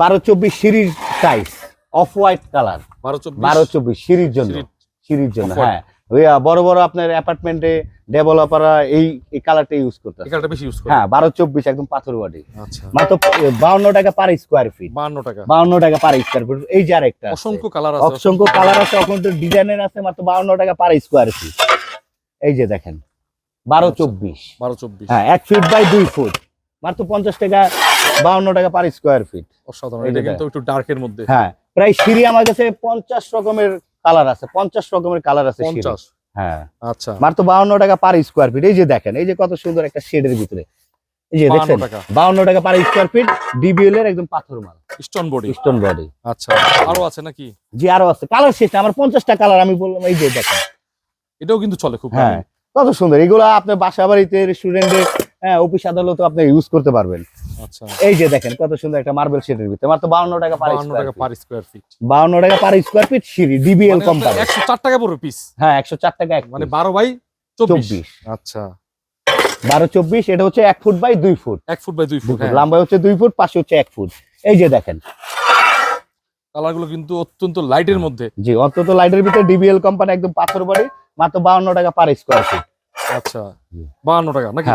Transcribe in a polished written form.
12-24 series size off white colour 12-24 series জন্য হ্যাঁ ওই বড় বড় আপনার অ্যাপার্টমেন্টে ডেভেলপাররা এই কালারটা ইউজ করতেছে, এই কালারটা বেশি ইউজ করে। হ্যাঁ 12-24 একদম পাথর বডি। আচ্ছা, মাত্র 52 টাকা পার স্কয়ার ফিট। 52 টাকা পার স্কয়ার ফিট। এই যে আরেকটা অসংখ্য কালার আছে, অসংখ্য কালার আছে, অসংখ্য ডিজাইনের আছে, মাত্র 52 টাকা পার স্কয়ার ফিট। এই যে দেখেন 12-24 হ্যাঁ 1 ফিট বাই 2 ফুট, মাত্র 50 টাকা 52 টাকা পার স্কয়ার ফিট। অসাধারণ, এটা কিন্তু একটু ডার্কের মধ্যে। হ্যাঁ প্রায় সিঁড়ি আমার কাছে 50 রকমের কালার আছে, 50 রকমের কালার আছে সিঁড়ি। 50 হ্যাঁ আচ্ছা, মাত্র 52 টাকা পার স্কয়ার ফিট। এই যে দেখেন, এই যে কত সুন্দর একটা শেডের ভিতরে, এই যে দেখেন 52 টাকা পার স্কয়ার ফিট, ডিবিএল এর একদম পাথর মাল, স্টোন বডি। আচ্ছা, আরো আছে নাকি? জি আরো আছে, কালার শেষ না, আমার 50টা কালার আমি বললাম। এই যে দেখেন, এটাও কিন্তু চলে খুব। হ্যাঁ কত সুন্দর, এগুলো আপনার বাসা বাড়িতে, রেস্টুরেন্টে, হ্যাঁ অফিস আদালতে আপনি ইউজ করতে পারবেন। আচ্ছা, এই যে দেখেন কত সুন্দর একটা মার্বেল শেডের ভিতরে, মাত্র 52 টাকা পার স্কয়ার ফিট। 52 টাকা পার স্কয়ার ফিট সিঁড়ি, ডিবিএল কোম্পানি। 104 টাকা পড়বে পিস। হ্যাঁ 104 টাকা এক, মানে 12/24। আচ্ছা 12-24, এটা হচ্ছে 1 foot by 2 foot. 1 foot by 2 foot, লম্বা হচ্ছে 2 ফুট, পাশে হচ্ছে 1 ফুট। এই যে দেখেন কালারগুলো কিন্তু অত্যন্ত লাইটের মধ্যে। জি অন্তত লাইটের ভিতরে, ডিবিএল কোম্পানি একদম পাথর বডি, মাত্র 52 টাকা পার স্কয়ার ফিট। আচ্ছা 52 টাকা নাকি?